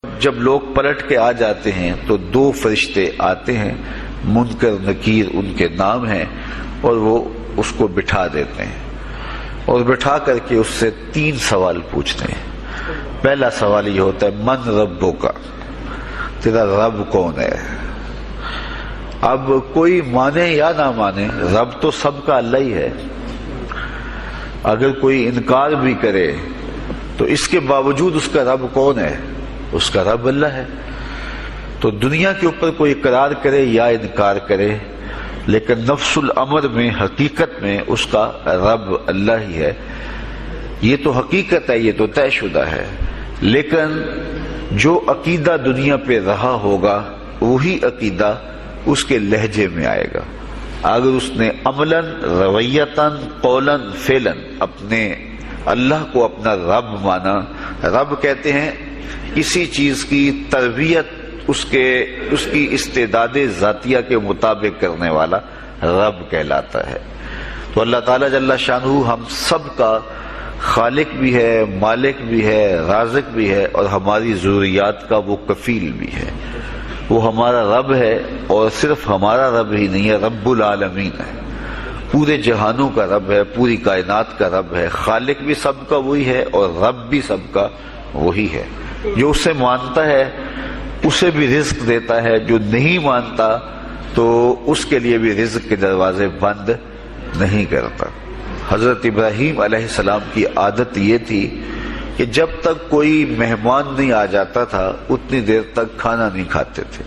جب لوگ پلٹ کے آ جاتے ہیں تو دو فرشتے آتے ہیں، منکر نکیر ان کے نام ہیں، اور وہ اس کو بٹھا دیتے ہیں اور بٹھا کر کے اس سے 3 سوال پوچھتے ہیں۔ پہلا سوال یہ ہوتا ہے من ربک، تیرا رب کون ہے؟ اب کوئی مانے یا نہ مانے، رب تو سب کا اللہ ہی ہے۔ اگر کوئی انکار بھی کرے تو اس کے باوجود اس کا رب کون ہے؟ اس کا رب اللہ ہے۔ تو دنیا کے اوپر کوئی اقرار کرے یا انکار کرے، لیکن نفس الامر میں، حقیقت میں اس کا رب اللہ ہی ہے۔ یہ تو حقیقت ہے، یہ تو طے شدہ ہے۔ لیکن جو عقیدہ دنیا پہ رہا ہوگا وہی عقیدہ اس کے لہجے میں آئے گا۔ اگر اس نے عملاً، رویتاً، قولاً، فعلاً اپنے اللہ کو اپنا رب مانا، رب کہتے ہیں کسی چیز کی تربیت اس کی استعداد ذاتیہ کے مطابق کرنے والا رب کہلاتا ہے۔ تو اللہ تعالیٰ جل شانہ ہم سب کا خالق بھی ہے، مالک بھی ہے، رازق بھی ہے، اور ہماری ضروریات کا وہ کفیل بھی ہے۔ وہ ہمارا رب ہے، اور صرف ہمارا رب ہی نہیں ہے، رب العالمین ہے، پورے جہانوں کا رب ہے، پوری کائنات کا رب ہے۔ خالق بھی سب کا وہی ہے اور رب بھی سب کا وہی ہے۔ جو اسے مانتا ہے اسے بھی رزق دیتا ہے، جو نہیں مانتا تو اس کے لیے بھی رزق کے دروازے بند نہیں کرتا۔ حضرت ابراہیم علیہ السلام کی عادت یہ تھی کہ جب تک کوئی مہمان نہیں آ جاتا تھا اتنی دیر تک کھانا نہیں کھاتے تھے۔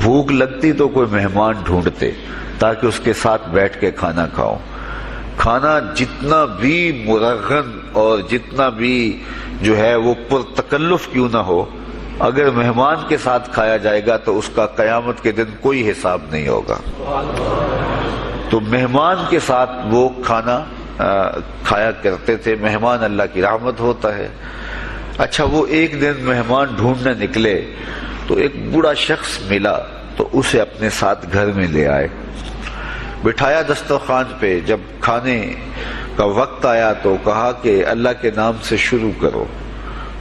بھوک لگتی تو کوئی مہمان ڈھونڈتے تاکہ اس کے ساتھ بیٹھ کے کھانا کھاؤ۔ کھانا جتنا بھی مرغن اور جتنا بھی جو ہے وہ پرتکلف کیوں نہ ہو، اگر مہمان کے ساتھ کھایا جائے گا تو اس کا قیامت کے دن کوئی حساب نہیں ہوگا۔ تو مہمان کے ساتھ وہ کھانا کھایا کرتے تھے۔ مہمان اللہ کی رحمت ہوتا ہے۔ اچھا، وہ ایک دن مہمان ڈھونڈنے نکلے تو ایک بوڑھا شخص ملا تو اسے اپنے ساتھ گھر میں لے آئے، بٹھایا دسترخوان پہ۔ جب کھانے کا وقت آیا تو کہا کہ اللہ کے نام سے شروع کرو۔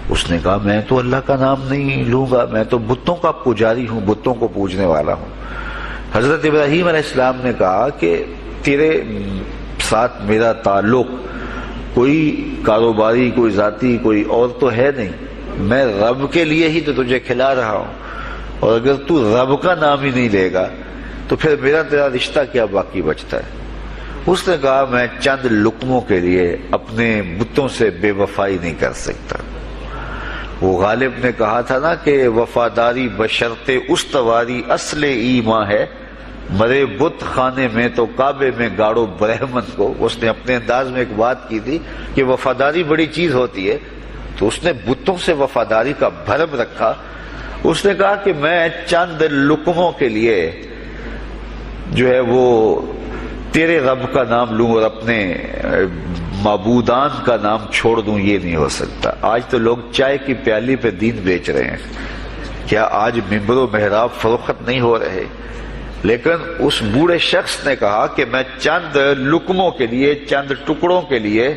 اس نے کہا میں تو اللہ کا نام نہیں لوں گا، میں تو بتوں کا پجاری ہوں، بتوں کو پوجنے والا ہوں۔ حضرت ابراہیم علیہ السلام نے کہا کہ تیرے ساتھ میرا تعلق کوئی کاروباری، کوئی ذاتی، کوئی اور تو ہے نہیں، میں رب کے لیے ہی تو تجھے کھلا رہا ہوں، اور اگر تو رب کا نام ہی نہیں لے گا تو پھر میرا تیرا رشتہ کیا باقی بچتا ہے؟ اس نے کہا میں چند لقموں کے لیے اپنے بتوں سے بے وفائی نہیں کر سکتا۔ وہ غالب نے کہا تھا نا کہ وفاداری بشرط استواری اصل ایمان ہے، مرے بت خانے میں تو کعبے میں گاڑو برہمن کو۔ اس نے اپنے انداز میں ایک بات کی تھی کہ وفاداری بڑی چیز ہوتی ہے، تو اس نے بتوں سے وفاداری کا بھرم رکھا۔ اس نے کہا کہ میں چند لقموں کے لیے جو ہے وہ تیرے رب کا نام لوں اور اپنے معبودان کا نام چھوڑ دوں، یہ نہیں ہو سکتا۔ آج تو لوگ چائے کی پیالی پہ دین بیچ رہے ہیں، کیا آج ممبر و محراب فروخت نہیں ہو رہے؟ لیکن اس بوڑھے شخص نے کہا کہ میں چند لقموں کے لیے، چند ٹکڑوں کے لیے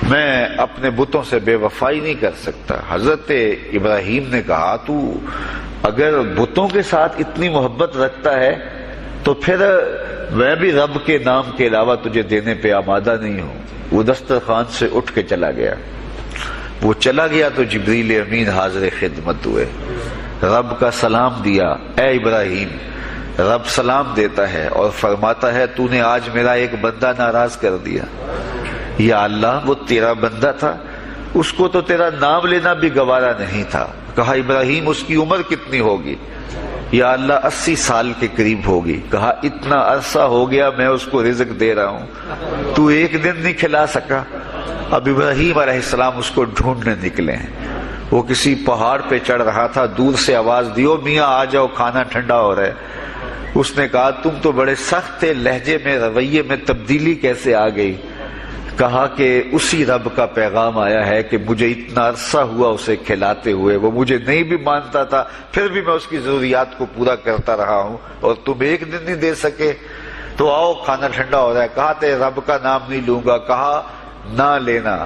میں اپنے بتوں سے بے وفائی نہیں کر سکتا۔ حضرت ابراہیم نے کہا تو اگر بتوں کے ساتھ اتنی محبت رکھتا ہے تو پھر میں بھی رب کے نام کے علاوہ تجھے دینے پہ آمادہ نہیں ہوں۔ وہ دسترخوان سے اٹھ کے چلا گیا۔ وہ چلا گیا تو جبریل امین حاضر خدمت ہوئے، رب کا سلام دیا، اے ابراہیم۔ رب سلام دیتا ہے اور فرماتا ہے تو نے آج میرا ایک بندہ ناراض کر دیا۔ یا اللہ، وہ تیرا بندہ تھا، اس کو تو تیرا نام لینا بھی گوارا نہیں تھا۔ کہا ابراہیم اس کی عمر کتنی ہوگی؟ یا اللہ 80 سال کے قریب ہوگی۔ کہا اتنا عرصہ ہو گیا میں اس کو رزق دے رہا ہوں، تو ایک دن نہیں کھلا سکا۔ اب ابراہیم علیہ السلام اس کو ڈھونڈنے نکلے ہیں۔ وہ کسی پہاڑ پہ چڑھ رہا تھا، دور سے آواز دیو میاں آ جاؤ، کھانا ٹھنڈا ہو رہا ہے۔ اس نے کہا تم تو بڑے سخت تھے، لہجے میں، رویے میں تبدیلی کیسے آ گئی؟ کہا کہ اسی رب کا پیغام آیا ہے کہ مجھے اتنا عرصہ ہوا اسے کھلاتے ہوئے، وہ مجھے نہیں بھی مانتا تھا، پھر بھی میں اس کی ضروریات کو پورا کرتا رہا ہوں، اور تم ایک دن نہیں دے سکے، تو آؤ کھانا ٹھنڈا ہو رہا ہے۔ کہا تے رب کا نام نہیں لوں گا۔ کہا نہ لینا.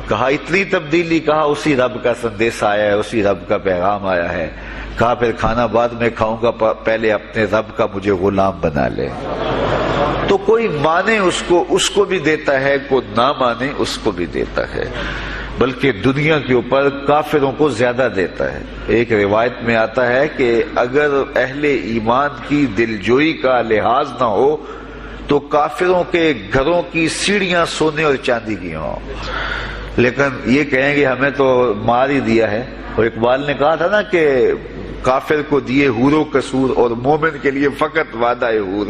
کہا اتنی تبدیلی؟ کہا اسی رب کا سندیش آیا ہے، اسی رب کا پیغام آیا ہے. کہا پھر کھانا بعد میں کھاؤں گا، پہلے اپنے رب کا مجھے غلام بنا لے. تو کوئی مانے اس کو بھی دیتا ہے، کوئی نہ مانے اس کو بھی دیتا ہے، بلکہ دنیا کے اوپر کافروں کو زیادہ دیتا ہے. ایک روایت میں آتا ہے کہ اگر اہل ایمان کی دلجوئی کا لحاظ نہ ہو تو کافروں کے گھروں کی سیڑھیاں سونے اور چاندی کی ہوں، لیکن یہ کہیں گے ہمیں تو مار ہی دیا ہے. اور اقبال نے کہا تھا نا کہ کافر کو دیے حور و قصور اور مومن کے لیے فقط وعدہ حور.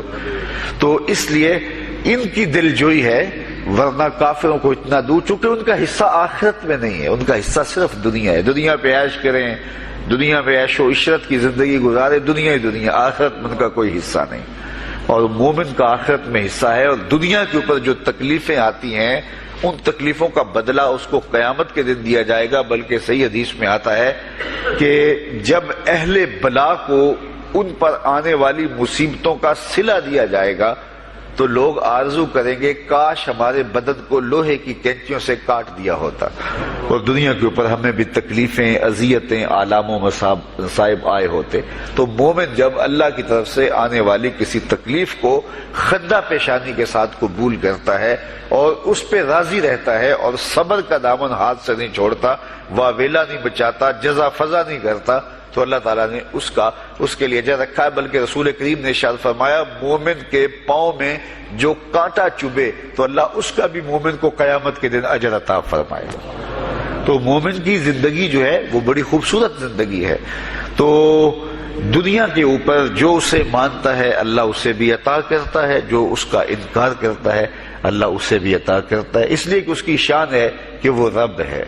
تو اس لیے ان کی دلجوئی ہے، ورنہ کافروں کو اتنا دور، چونکہ ان کا حصہ آخرت میں نہیں ہے، ان کا حصہ صرف دنیا ہے. دنیا پہ عیش کریں، دنیا پہ عیش و عشرت کی زندگی گزارے، دنیا ہی دنیا، آخرت میں ان کا کوئی حصہ نہیں. اور مومن کا آخرت میں حصہ ہے. اور دنیا کے اوپر جو تکلیفیں آتی ہیں ان تکلیفوں کا بدلہ اس کو قیامت کے دن دیا جائے گا. بلکہ صحیح حدیث میں آتا ہے کہ جب اہل بلا کو ان پر آنے والی مصیبتوں کا صلہ دیا جائے گا تو لوگ آرزو کریں گے کاش ہمارے بدن کو لوہے کی کینچیوں سے کاٹ دیا ہوتا. اور دنیا کے اوپر ہمیں بھی تکلیفیں، اذیتیں، آلام و مصائب آئے ہوتے. تو مومن جب اللہ کی طرف سے آنے والی کسی تکلیف کو خندہ پیشانی کے ساتھ قبول کرتا ہے اور اس پہ راضی رہتا ہے اور صبر کا دامن ہاتھ سے نہیں چھوڑتا، واویلا نہیں بچاتا، جزا فضا نہیں کرتا، تو اللہ تعالیٰ نے اس کے لیے اجر رکھا ہے. بلکہ رسول کریم نے ارشاد فرمایا مومن کے پاؤں میں جو کانٹا چبھے تو اللہ اس کا بھی مومن کو قیامت کے دن اجر عطا فرمائے. تو مومن کی زندگی جو ہے وہ بڑی خوبصورت زندگی ہے. تو دنیا کے اوپر جو اسے مانتا ہے اللہ اسے بھی عطا کرتا ہے، جو اس کا انکار کرتا ہے اللہ اسے بھی عطا کرتا ہے. اس لیے کہ اس کی شان ہے کہ وہ رب ہے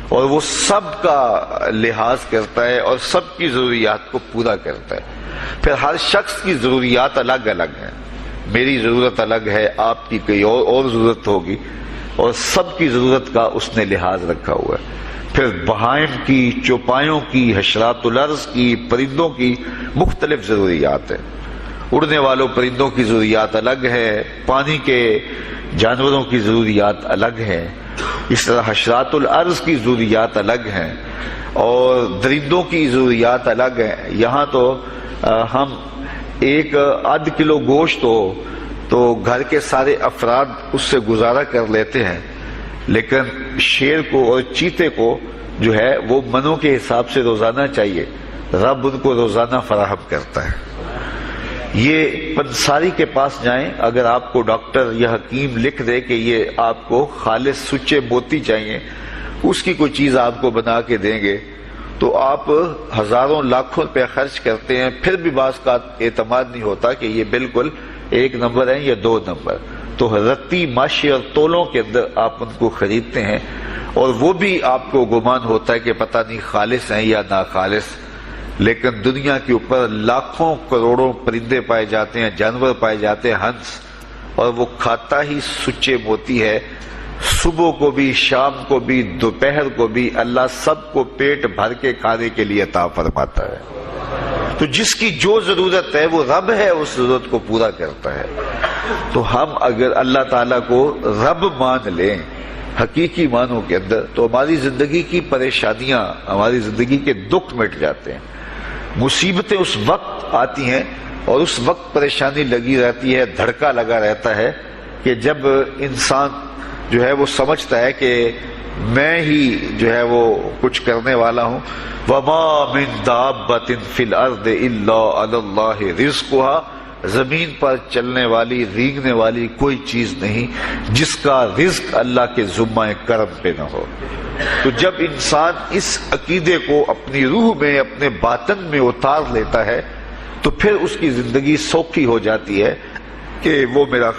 اور وہ سب کا لحاظ کرتا ہے اور سب کی ضروریات کو پورا کرتا ہے. پھر ہر شخص کی ضروریات الگ الگ ہیں. میری ضرورت الگ ہے، آپ کی کوئی اور ضرورت ہوگی، اور سب کی ضرورت کا اس نے لحاظ رکھا ہوا ہے. پھر بہائم کی، چوپایوں کی، حشرات الارض کی، پرندوں کی مختلف ضروریات ہیں. اڑنے والوں پرندوں کی ضروریات الگ ہے، پانی کے جانوروں کی ضروریات الگ ہیں، اس طرح حشرات الارض کی ضروریات الگ ہیں اور درندوں کی ضروریات الگ ہیں. یہاں تو ہم ایک آدھ کلو گوشت ہو تو گھر کے سارے افراد اس سے گزارا کر لیتے ہیں، لیکن شیر کو اور چیتے کو جو ہے وہ منوں کے حساب سے روزانہ چاہیے. رب ان کو روزانہ فراہم کرتا ہے. یہ پنساری کے پاس جائیں، اگر آپ کو ڈاکٹر یا حکیم لکھ دے کہ یہ آپ کو خالص سچے موتی چاہیے، اس کی کوئی چیز آپ کو بنا کے دیں گے تو آپ ہزاروں لاکھوں روپے خرچ کرتے ہیں، پھر بھی بعض کا اعتماد نہیں ہوتا کہ یہ بالکل 1 نمبر ہے یا 2 نمبر. تو رتی، ماشی اور تولوں کے اندر آپ ان کو خریدتے ہیں اور وہ بھی آپ کو گمان ہوتا ہے کہ پتہ نہیں خالص ہیں یا ناخالص. لیکن دنیا کے اوپر لاکھوں کروڑوں پرندے پائے جاتے ہیں، جانور پائے جاتے ہیں، ہنس، اور وہ کھاتا ہی سچے موتی ہے. صبح کو بھی، شام کو بھی، دوپہر کو بھی اللہ سب کو پیٹ بھر کے کھانے کے لیے عطا فرماتا ہے. تو جس کی جو ضرورت ہے وہ رب ہے، اس ضرورت کو پورا کرتا ہے. تو ہم اگر اللہ تعالیٰ کو رب مان لیں حقیقی معنوں کے اندر تو ہماری زندگی کی پریشانیاں، ہماری زندگی کے دکھ مٹ جاتے ہیں. مصیبتیں اس وقت آتی ہیں اور اس وقت پریشانی لگی رہتی ہے، دھڑکا لگا رہتا ہے کہ جب انسان جو ہے وہ سمجھتا ہے کہ میں ہی جو ہے وہ کچھ کرنے والا ہوں. وَمَا مِن دَابَّةٍ فِي الْأَرْضِ إِلَّا عَلَى اللَّهِ رِزْقُهَا، زمین پر چلنے والی، رینگنے والی کوئی چیز نہیں جس کا رزق اللہ کے ذمہ کرم پہ نہ ہو. تو جب انسان اس عقیدے کو اپنی روح میں، اپنے باطن میں اتار لیتا ہے تو پھر اس کی زندگی سوکھی ہو جاتی ہے کہ وہ میرا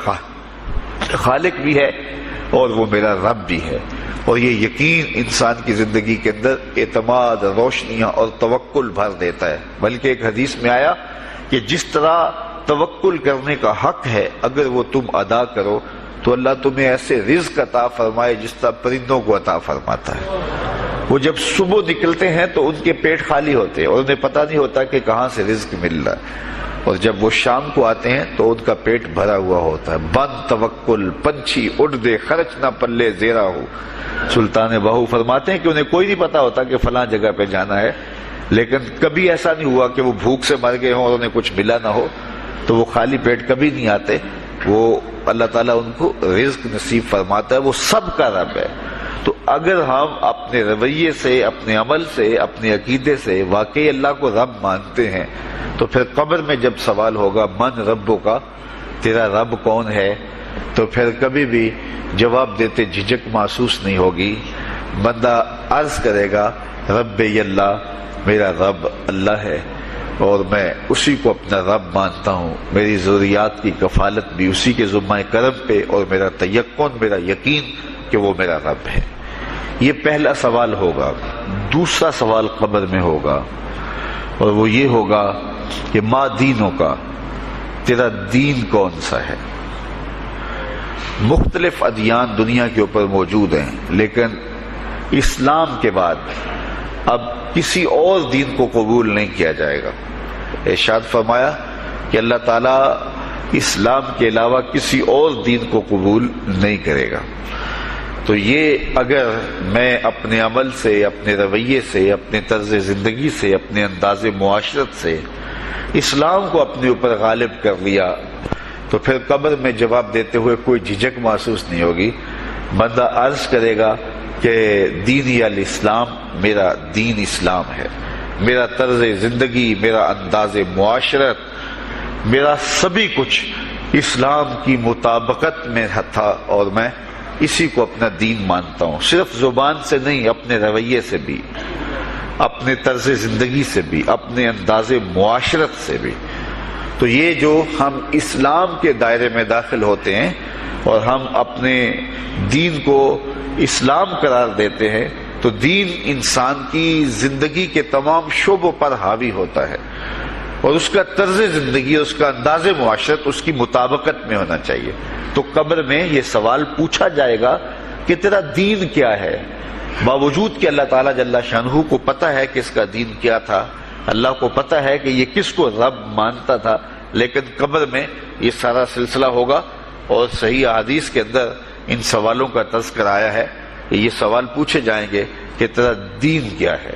خالق بھی ہے اور وہ میرا رب بھی ہے. اور یہ یقین انسان کی زندگی کے اندر اعتماد، روشنیاں اور توکل بھر دیتا ہے. بلکہ ایک حدیث میں آیا کہ جس طرح توکل کرنے کا حق ہے اگر وہ تم ادا کرو تو اللہ تمہیں ایسے رزق عطا فرمائے جس طرح پرندوں کو عطا فرماتا ہے. وہ جب صبح نکلتے ہیں تو ان کے پیٹ خالی ہوتے ہیں اور انہیں پتہ نہیں ہوتا کہ کہاں سے رزق مل رہا ہے، اور جب وہ شام کو آتے ہیں تو ان کا پیٹ بھرا ہوا ہوتا ہے۔ بند توکل پنچھی اڑ دے خرچ نہ پلے زیرا ہو، سلطان بہو فرماتے ہیں کہ انہیں کوئی نہیں پتا ہوتا کہ فلاں جگہ پہ جانا ہے، لیکن کبھی ایسا نہیں ہوا کہ وہ بھوک سے مر گئے ہوں اور انہیں کچھ ملا نہ ہو، تو وہ خالی پیٹ کبھی نہیں آتے۔ وہ اللہ تعالیٰ ان کو رزق نصیب فرماتا ہے، وہ سب کا رب ہے۔ تو اگر ہم اپنے رویے سے، اپنے عمل سے، اپنے عقیدے سے واقعی اللہ کو رب مانتے ہیں، تو پھر قبر میں جب سوال ہوگا من ربوں کا، تیرا رب کون ہے، تو پھر کبھی بھی جواب دیتے جھجک محسوس نہیں ہوگی۔ بندہ عرض کرے گا رب اللہ، میرا رب اللہ ہے اور میں اسی کو اپنا رب مانتا ہوں، میری ضروریات کی کفالت بھی اسی کے ذمہ کرم پہ، اور میرا تیقن، میرا یقین کہ وہ میرا رب ہے۔ یہ پہلا سوال ہوگا۔ دوسرا سوال قبر میں ہوگا، اور وہ یہ ہوگا کہ ما دینوں کا، تیرا دین کون سا ہے؟ مختلف ادیان دنیا کے اوپر موجود ہیں، لیکن اسلام کے بعد اب کسی اور دین کو قبول نہیں کیا جائے گا۔ ارشاد فرمایا کہ اللہ تعالیٰ اسلام کے علاوہ کسی اور دین کو قبول نہیں کرے گا۔ تو یہ اگر میں اپنے عمل سے، اپنے رویے سے، اپنے طرز زندگی سے، اپنے انداز معاشرت سے اسلام کو اپنے اوپر غالب کر لیا، تو پھر قبر میں جواب دیتے ہوئے کوئی جھجک محسوس نہیں ہوگی۔ بندہ عرض کرے گا کہ دینی الاسلام، میرا دین اسلام ہے، میرا طرز زندگی، میرا انداز معاشرت، میرا سبھی کچھ اسلام کی مطابقت میں تھا، اور میں اسی کو اپنا دین مانتا ہوں، صرف زبان سے نہیں، اپنے رویے سے بھی، اپنے طرز زندگی سے بھی، اپنے انداز معاشرت سے بھی۔ تو یہ جو ہم اسلام کے دائرے میں داخل ہوتے ہیں اور ہم اپنے دین کو اسلام قرار دیتے ہیں، تو دین انسان کی زندگی کے تمام شعبوں پر حاوی ہوتا ہے، اور اس کا طرز زندگی، اس کا انداز معاشرت اس کی مطابقت میں ہونا چاہیے۔ تو قبر میں یہ سوال پوچھا جائے گا کہ تیرا دین کیا ہے، باوجود کہ اللہ تعالیٰ جل شانہ کو پتہ ہے کہ اس کا دین کیا تھا، اللہ کو پتہ ہے کہ یہ کس کو رب مانتا تھا، لیکن قبر میں یہ سارا سلسلہ ہوگا، اور صحیح احادیث کے اندر ان سوالوں کا تذکر آیا ہے کہ یہ سوال پوچھے جائیں گے کہ تیرا دین کیا ہے۔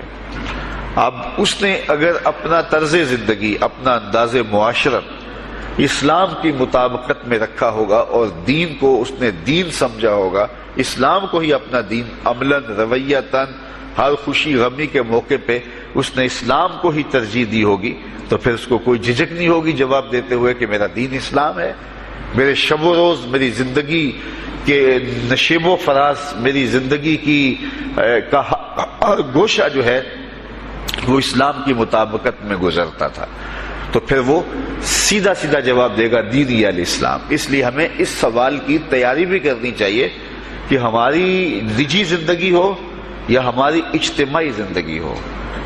اب اس نے اگر اپنا طرز زندگی، اپنا انداز معاشرت اسلام کی مطابقت میں رکھا ہوگا، اور دین کو اس نے دین سمجھا ہوگا، اسلام کو ہی اپنا دین عملاً، رویتاً، ہر خوشی غمی کے موقع پہ اس نے اسلام کو ہی ترجیح دی ہوگی، تو پھر اس کو کوئی جھجک نہیں ہوگی جواب دیتے ہوئے کہ میرا دین اسلام ہے۔ میرے شب و روز، میری زندگی کے نشیب و فراز، میری زندگی کی کا ہر گوشہ جو ہے وہ اسلام کی مطابقت میں گزرتا تھا، تو پھر وہ سیدھا سیدھا جواب دے گا دینی الاسلام۔ اس لیے ہمیں اس سوال کی تیاری بھی کرنی چاہیے کہ ہماری نجی زندگی ہو یا ہماری اجتماعی زندگی ہو،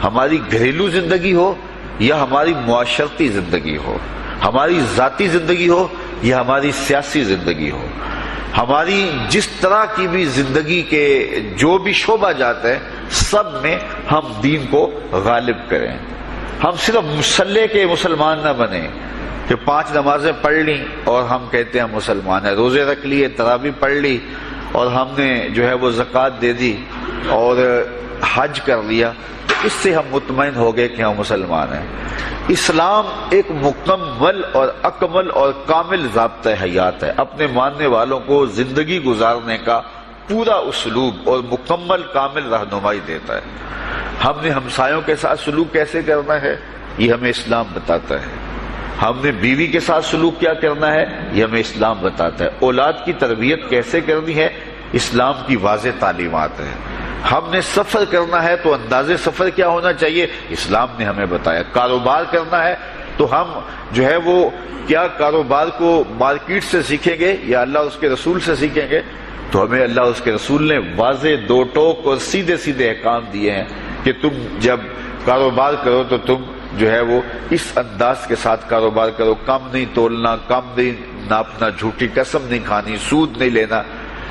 ہماری گھریلو زندگی ہو یا ہماری معاشرتی زندگی ہو، ہماری ذاتی زندگی ہو یا ہماری سیاسی زندگی ہو، ہماری جس طرح کی بھی زندگی کے جو بھی شعبہ جات ہیں، سب میں ہم دین کو غالب کریں۔ ہم صرف مسلح کے مسلمان نہ بنیں کہ 5 نمازیں پڑھ لیں اور ہم کہتے ہیں مسلمان ہیں، روزے رکھ لیے، تراویح پڑھ لی، اور ہم نے جو ہے وہ زکوٰۃ دے دی اور حج کر لیا، تو اس سے ہم مطمئن ہو گئے کہ ہم مسلمان ہیں۔ اسلام ایک مکمل اور اکمل اور کامل ضابطہ حیات ہے، اپنے ماننے والوں کو زندگی گزارنے کا پورا اسلوب اور مکمل کامل رہنمائی دیتا ہے۔ ہم نے ہمسایوں کے ساتھ سلوک کیسے کرنا ہے، یہ ہمیں اسلام بتاتا ہے۔ ہم نے بیوی کے ساتھ سلوک کیا کرنا ہے، یہ ہمیں اسلام بتاتا ہے۔ اولاد کی تربیت کیسے کرنی ہے، اسلام کی واضح تعلیمات ہیں۔ ہم نے سفر کرنا ہے تو انداز سفر کیا ہونا چاہیے، اسلام نے ہمیں بتایا۔ کاروبار کرنا ہے تو ہم جو ہے وہ کیا کاروبار کو مارکیٹ سے سیکھیں گے یا اللہ اس کے رسول سے سیکھیں گے، تو ہمیں اللہ اس کے رسول نے واضح 2 ٹوک اور سیدھے سیدھے احکام دیے ہیں کہ تم جب کاروبار کرو تو تم جو ہے وہ اس انداز کے ساتھ کاروبار کرو، کم نہیں تولنا، کم نہیں ناپنا، جھوٹی قسم نہیں کھانی، سود نہیں لینا۔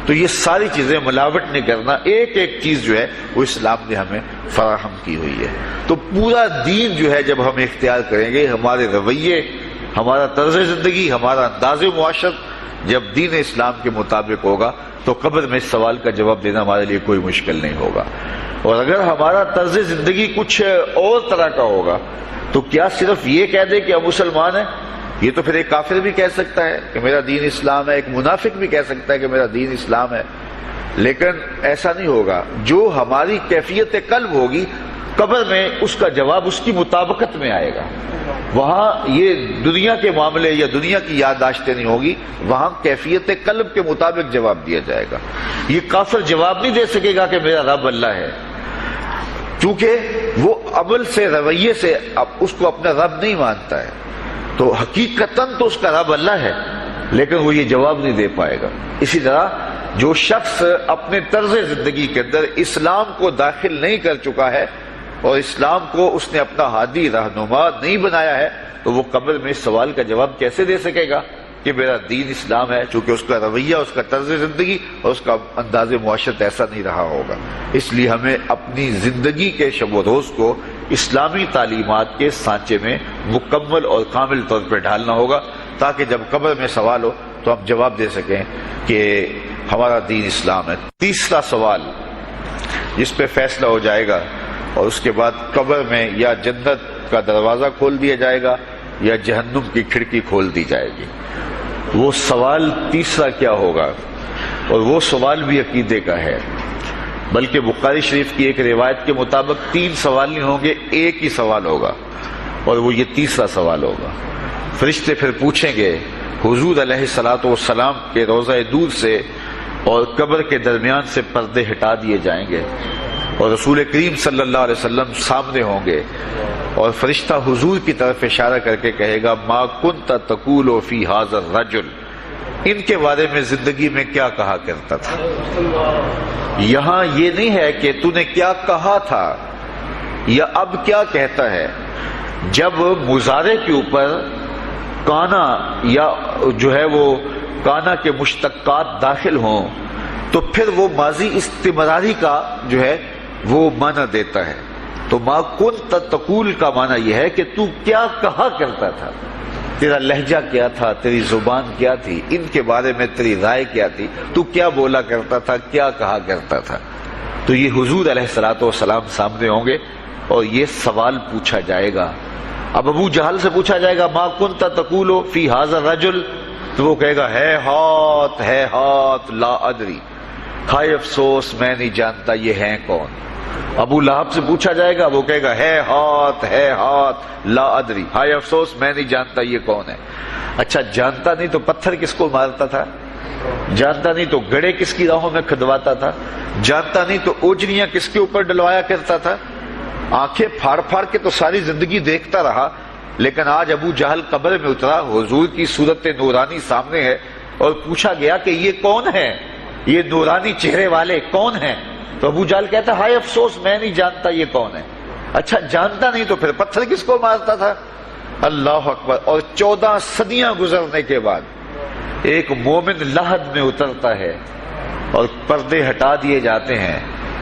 تو یہ ساری چیزیں ملاوٹ نہیں کرنا، ایک ایک چیز جو ہے وہ اسلام نے ہمیں فراہم کی ہوئی ہے۔ تو پورا دین جو ہے جب ہم اختیار کریں گے، ہمارے رویے، ہمارا طرز زندگی، ہمارا انداز معاشرت جب دین اسلام کے مطابق ہوگا تو قبر میں اس سوال کا جواب دینا ہمارے لیے کوئی مشکل نہیں ہوگا۔ اور اگر ہمارا طرز زندگی کچھ اور طرح کا ہوگا تو کیا صرف یہ کہہ دے کہ ہم مسلمان ہیں؟ یہ تو پھر ایک کافر بھی کہہ سکتا ہے کہ میرا دین اسلام ہے، ایک منافق بھی کہہ سکتا ہے کہ میرا دین اسلام ہے، لیکن ایسا نہیں ہوگا۔ جو ہماری کیفیت قلب ہوگی قبر میں اس کا جواب اس کی مطابقت میں آئے گا۔ وہاں یہ دنیا کے معاملے یا دنیا کی یادداشتیں نہیں ہوگی، وہاں کیفیت قلب کے مطابق جواب دیا جائے گا۔ یہ کافر جواب نہیں دے سکے گا کہ میرا رب اللہ ہے، کیونکہ وہ عمل سے، رویے سے اس کو اپنا رب نہیں مانتا ہے، تو حقیقتاً تو اس کا رب اللہ ہے، لیکن وہ یہ جواب نہیں دے پائے گا۔ اسی طرح جو شخص اپنے طرز زندگی کے اندر اسلام کو داخل نہیں کر چکا ہے اور اسلام کو اس نے اپنا ہادی رہنما نہیں بنایا ہے، تو وہ قبر میں اس سوال کا جواب کیسے دے سکے گا کہ میرا دین اسلام ہے، چونکہ اس کا رویہ، اس کا طرز زندگی اور اس کا انداز معاشرت ایسا نہیں رہا ہوگا۔ اس لیے ہمیں اپنی زندگی کے شب و روز کو اسلامی تعلیمات کے سانچے میں مکمل اور کامل طور پر ڈھالنا ہوگا، تاکہ جب قبر میں سوال ہو تو ہم جواب دے سکیں کہ ہمارا دین اسلام ہے۔ تیسرا سوال جس پہ فیصلہ ہو جائے گا، اور اس کے بعد قبر میں یا جنت کا دروازہ کھول دیا جائے گا یا جہنم کی کھڑکی کھول دی جائے گی، وہ سوال تیسرا کیا ہوگا؟ اور وہ سوال بھی عقیدے کا ہے، بلکہ بخاری شریف کی ایک روایت کے مطابق 3 سوال نہیں ہوں گے، ایک ہی سوال ہوگا، اور وہ یہ تیسرا سوال ہوگا۔ فرشتے پھر پوچھیں گے حضور علیہ الصلوۃ والسلام کے روضہ دور سے اور قبر کے درمیان سے پردے ہٹا دیے جائیں گے، اور رسول کریم صلی اللہ علیہ وسلم سامنے ہوں گے، اور فرشتہ حضور کی طرف اشارہ کر کے کہے گا ما کنت تقول فی ھذا الرجل، ان کے بارے میں زندگی میں کیا کہا کرتا تھا۔ یہاں یہ نہیں ہے کہ تو نے کیا کہا تھا یا اب کیا کہتا ہے۔ جب مضارع کے اوپر کانا یا جو ہے وہ کانا کے مشتقات داخل ہوں تو پھر وہ ماضی استمراری کا جو ہے وہ معنی دیتا ہے۔ تو ما کنت تقول کا معنی یہ ہے کہ تو کیا کہا کرتا تھا، تیرا لہجہ کیا تھا، تیری زبان کیا تھی، ان کے بارے میں تیری رائے کیا تھی، تو کیا بولا کرتا تھا، کیا کہا کرتا تھا۔ تو یہ حضور علیہ الصلوۃ والسلام سامنے ہوں گے اور یہ سوال پوچھا جائے گا۔ اب ابو جہل سے پوچھا جائے گا ما کنت تقول فی ھذا الرجل، تو وہ کہے گا ہے ہاتھ لا ادری، ہائے افسوس میں نہیں جانتا یہ ہیں کون۔ ابو لہب سے پوچھا جائے گا، وہ کہے گا ہے ہاتھ لا ادری، ہائے افسوس میں نہیں جانتا یہ کون ہے۔ اچھا جانتا نہیں تو پتھر کس کو مارتا تھا، جانتا نہیں تو گڑے کس کی راہوں میں کھدواتا تھا، جانتا نہیں تو اوجریاں کس کے اوپر ڈلوایا کرتا تھا۔ آنکھیں پھاڑ پھاڑ کے تو ساری زندگی دیکھتا رہا، لیکن آج ابو جہل قبر میں اترا، حضور کی صورت نورانی سامنے ہے، اور پوچھا گیا کہ یہ کون ہے، یہ نورانی چہرے والے کون ہیں؟ تو ابو جہل کہتا ہائے افسوس میں نہیں جانتا یہ کون ہے۔ اچھا جانتا نہیں تو پھر پتھر کس کو مارتا تھا؟ اللہ اکبر۔ اور 14 صدیاں گزرنے کے بعد ایک مومن لحد میں اترتا ہے اور پردے ہٹا دیے جاتے ہیں،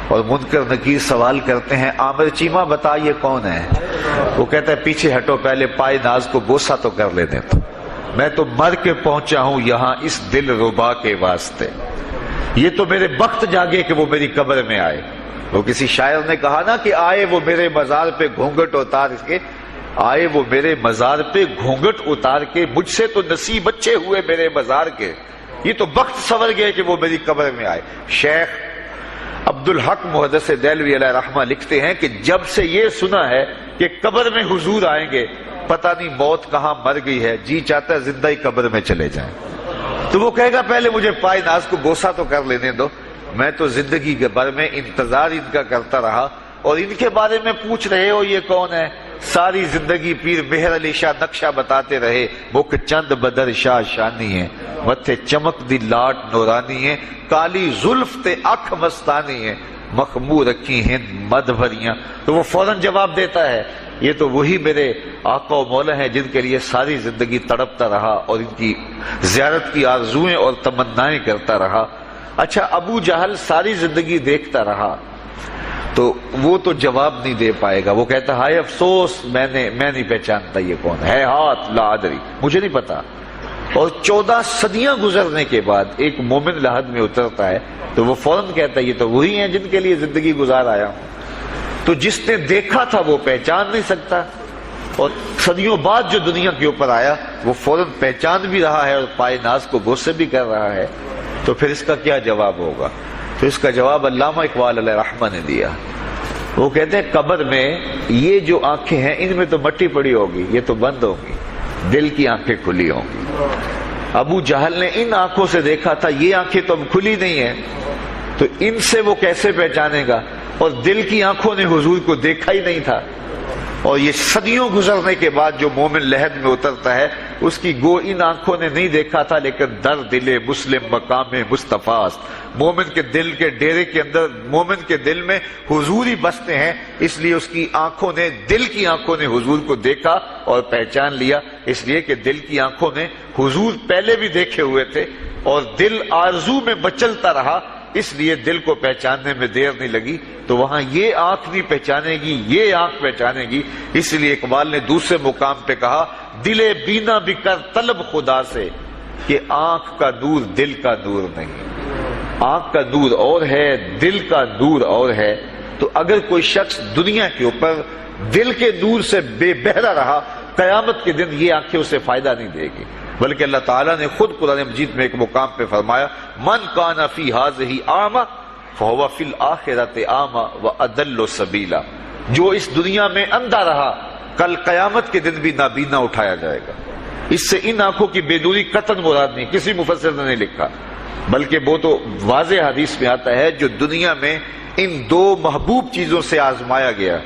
اور منکر نکیر سوال کرتے ہیں عامر چیمہ بتا یہ کون ہے؟ وہ کہتا ہے پیچھے ہٹو، پہلے پائے ناز کو بوسہ تو کر لینے تو، میں تو مر کے پہنچا ہوں یہاں اس دل ربا کے واسطے، یہ تو میرے بخت جاگے کہ وہ میری قبر میں آئے۔ وہ کسی شاعر نے کہا نا کہ آئے وہ میرے مزار پہ گھونگھٹ اتار کے، آئے وہ میرے مزار پہ گھونگھٹ اتار کے، مجھ سے تو نصیب اچھے ہوئے میرے مزار کے، یہ تو بخت سنور گئے کہ وہ میری قبر میں آئے۔ شیخ عبدالحق محدث دہلوی علیہ رحمہ لکھتے ہیں کہ جب سے یہ سنا ہے کہ قبر میں حضور آئیں گے، پتہ نہیں موت کہاں مر گئی ہے، جی چاہتا ہے زندہ ہی قبر میں چلے جائیں۔ تو وہ کہے گا پہلے مجھے پائے ناز کو بوسہ تو کر لینے دو، میں تو زندگی کے بھر میں انتظار ان کا کرتا رہا، اور ان کے بارے میں پوچھ رہے ہو یہ کون ہے؟ ساری زندگی پیر مہر علی شاہ نقشہ بتاتے رہے، مکھ چند بدر شاہ شانی ہے، متھے چمک دی لاٹ نورانی ہے، کالی زلف تے اکھ مستانی ہے، مخمور رکھی ہند مد بھریاں۔ تو وہ فوراً جواب دیتا ہے یہ تو وہی میرے آقا و مولا ہیں جن کے لیے ساری زندگی تڑپتا رہا اور ان کی زیارت کی آرزوئیں اور تمنائیں کرتا رہا۔ اچھا ابو جہل ساری زندگی دیکھتا رہا تو وہ تو جواب نہیں دے پائے گا، وہ کہتا ہائے افسوس میں نہیں پہچانتا یہ کون ہے، ہاتھ لا ادری، مجھے نہیں پتا۔ اور 14 صدیاں گزرنے کے بعد ایک مومن لحد میں اترتا ہے تو وہ فوراً کہتا ہے یہ تو وہی ہیں جن کے لیے زندگی گزار آیا ہوں۔ تو جس نے دیکھا تھا وہ پہچان نہیں سکتا، اور صدیوں بعد جو دنیا کے اوپر آیا وہ فوراً پہچان بھی رہا ہے اور پائے ناز کو غصے بھی کر رہا ہے، تو پھر اس کا کیا جواب ہوگا؟ تو اس کا جواب علامہ اقبال علیہ رحمہ نے دیا۔ وہ کہتے ہیں قبر میں یہ جو آنکھیں ہیں ان میں تو مٹی پڑی ہوگی، یہ تو بند ہوگی، دل کی آنکھیں کھلی ہوں گی۔ ابو جہل نے ان آنکھوں سے دیکھا تھا، یہ آنکھیں تو اب کھلی نہیں ہیں، تو ان سے وہ کیسے پہچانے گا؟ اور دل کی آنکھوں نے حضور کو دیکھا ہی نہیں تھا۔ اور یہ صدیوں گزرنے کے بعد جو مومن لحد میں اترتا ہے اس کی گو ان آنکھوں نے نہیں دیکھا تھا، لیکن در دل مسلم مقام مصطفیٰ است، مومن کے دل کے ڈیرے کے اندر مومن کے دل میں حضور ہی بستے ہیں، اس لیے اس کی آنکھوں نے، دل کی آنکھوں نے حضور کو دیکھا اور پہچان لیا، اس لیے کہ دل کی آنکھوں نے حضور پہلے بھی دیکھے ہوئے تھے اور دل آرزو میں مچلتا رہا، اس لیے دل کو پہچاننے میں دیر نہیں لگی۔ تو وہاں یہ آنکھ نہیں پہچانے گی، یہ آنکھ پہچانے گی، اس لیے اقبال نے دوسرے مقام پہ کہا دل بینا بھی کر طلب خدا سے کہ آنکھ کا نور دل کا نور نہیں۔ آنکھ کا نور اور ہے، دل کا نور اور ہے۔ تو اگر کوئی شخص دنیا کے اوپر دل کے نور سے بے بہرا رہا، قیامت کے دن یہ آنکھیں اسے فائدہ نہیں دے گی، بلکہ اللہ تعالیٰ نے خود قرآن مجید میں ایک مقام پہ فرمایا من کان فی ہذہ اعمی فہو فی الآخرۃ اعمی واضل سبیلا، جو اس دنیا میں اندھا رہا کل قیامت کے دن بھی نابینا اٹھایا جائے گا۔ اس سے ان آنکھوں کی بے نوری قطعاً مراد نہیں، کسی مفسر نے نہیں لکھا، بلکہ وہ تو واضح حدیث میں آتا ہے جو دنیا میں ان دو محبوب چیزوں سے آزمایا گیا،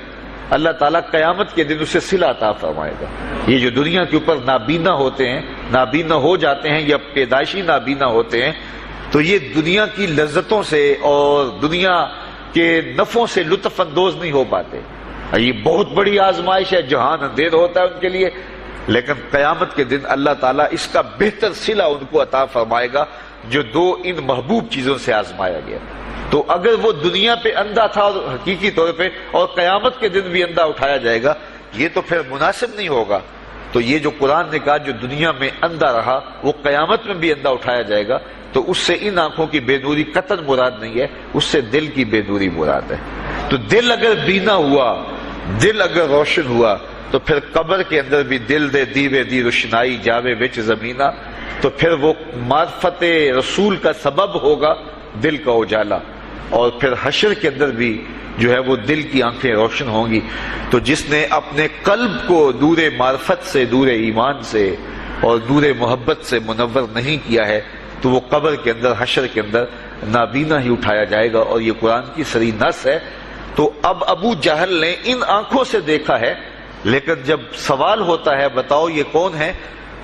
اللہ تعالیٰ قیامت کے دن اسے صلہ عطا فرمائے گا۔ یہ جو دنیا کے اوپر نابینا ہوتے ہیں، نابینا ہو جاتے ہیں یا پیدائشی نابینا ہوتے ہیں، تو یہ دنیا کی لذتوں سے اور دنیا کے نفعوں سے لطف اندوز نہیں ہو پاتے۔ یہ بہت بڑی آزمائش ہے، جہان اندھیر ہوتا ہے ان کے لیے، لیکن قیامت کے دن اللہ تعالیٰ اس کا بہتر صلہ ان کو عطا فرمائے گا جو دو ان محبوب چیزوں سے آزمایا گیا۔ تو اگر وہ دنیا پہ اندھا تھا اور حقیقی طور پہ، اور قیامت کے دن بھی اندھا اٹھایا جائے گا، یہ تو پھر مناسب نہیں ہوگا۔ تو یہ جو قرآن نے کہا جو دنیا میں اندھا رہا وہ قیامت میں بھی اندھا اٹھایا جائے گا، تو اس سے ان آنکھوں کی بے نوری قطعاً مراد نہیں ہے، اس سے دل کی بے نوری مراد ہے۔ تو دل اگر بینا ہوا، دل اگر روشن ہوا، تو پھر قبر کے اندر بھی دل دے دیوے دی روشنائی جاوے وچ زمینہ، تو پھر وہ معرفت رسول کا سبب ہوگا دل کا اجالا، اور پھر حشر کے اندر بھی جو ہے وہ دل کی آنکھیں روشن ہوں گی۔ تو جس نے اپنے قلب کو نور معرفت سے، نور ایمان سے اور نور محبت سے منور نہیں کیا ہے، تو وہ قبر کے اندر، حشر کے اندر نابینا ہی اٹھایا جائے گا، اور یہ قرآن کی صریح نص ہے۔ تو اب ابو جہل نے ان آنکھوں سے دیکھا ہے، لیکن جب سوال ہوتا ہے بتاؤ یہ کون ہے،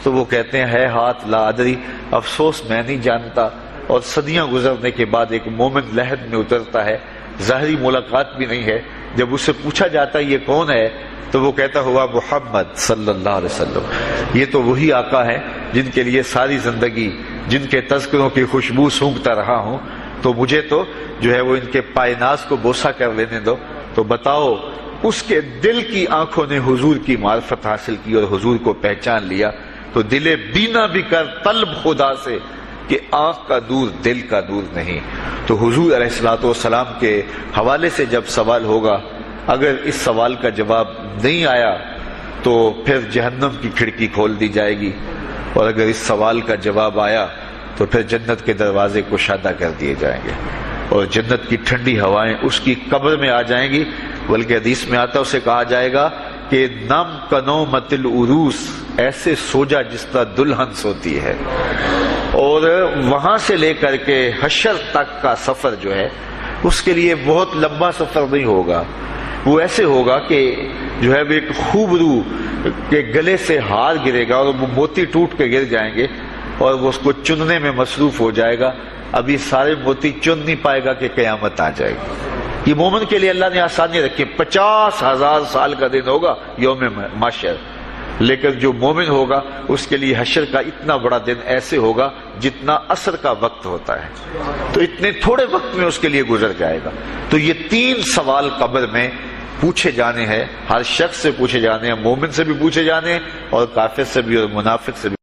تو وہ کہتے ہیں ہے ہاتھ لا ادری، افسوس میں نہیں جانتا۔ اور صدیاں گزرنے کے بعد ایک مومن لحد میں اترتا ہے، ظاہری ملاقات بھی نہیں ہے، جب اس سے پوچھا جاتا ہے یہ کون ہے، تو وہ کہتا ہوا محمد صلی اللہ علیہ وسلم، یہ تو وہی آقا ہے جن کے لیے ساری زندگی، جن کے تذکروں کی خوشبو سونگھتا رہا ہوں، تو مجھے تو جو ہے وہ ان کے پائے ناز کو بوسہ کر لینے دو۔ تو بتاؤ اس کے دل کی آنکھوں نے حضور کی معرفت حاصل کی اور حضور کو پہچان لیا، تو دل بینا بھی کر طلب خدا سے کہ آنکھ کا نور دل کا نور نہیں۔ تو حضور علیہ الصلوۃ والسلام کے حوالے سے جب سوال ہوگا، اگر اس سوال کا جواب نہیں آیا تو پھر جہنم کی کھڑکی کھول دی جائے گی، اور اگر اس سوال کا جواب آیا تو پھر جنت کے دروازے کشادہ کر دیے جائیں گے، اور جنت کی ٹھنڈی ہوائیں اس کی قبر میں آ جائیں گی، بلکہ حدیث میں آتا اسے کہا جائے گا کہ نم کنومت العروس، ایسے سو جا جس طرح دلہن سوتی ہے۔ اور وہاں سے لے کر کے حشر تک کا سفر جو ہے اس کے لیے بہت لمبا سفر نہیں ہوگا، وہ ایسے ہوگا کہ جو ہے وہ ایک خوبرو کے گلے سے ہار گرے گا اور وہ موتی ٹوٹ کے گر جائیں گے، اور وہ اس کو چننے میں مصروف ہو جائے گا، ابھی سارے موتی چن نہیں پائے گا کہ قیامت آ جائے گی۔ یہ مومن کے لیے اللہ نے آسانی رکھی، 50,000 سال کا دن ہوگا یوم محشر، لیکن جو مومن ہوگا اس کے لیے حشر کا اتنا بڑا دن ایسے ہوگا جتنا عصر کا وقت ہوتا ہے، تو اتنے تھوڑے وقت میں اس کے لیے گزر جائے گا۔ تو یہ 3 سوال قبر میں پوچھے جانے ہیں، ہر شخص سے پوچھے جانے ہیں، مومن سے بھی پوچھے جانے ہیں اور کافر سے بھی اور منافق سے بھی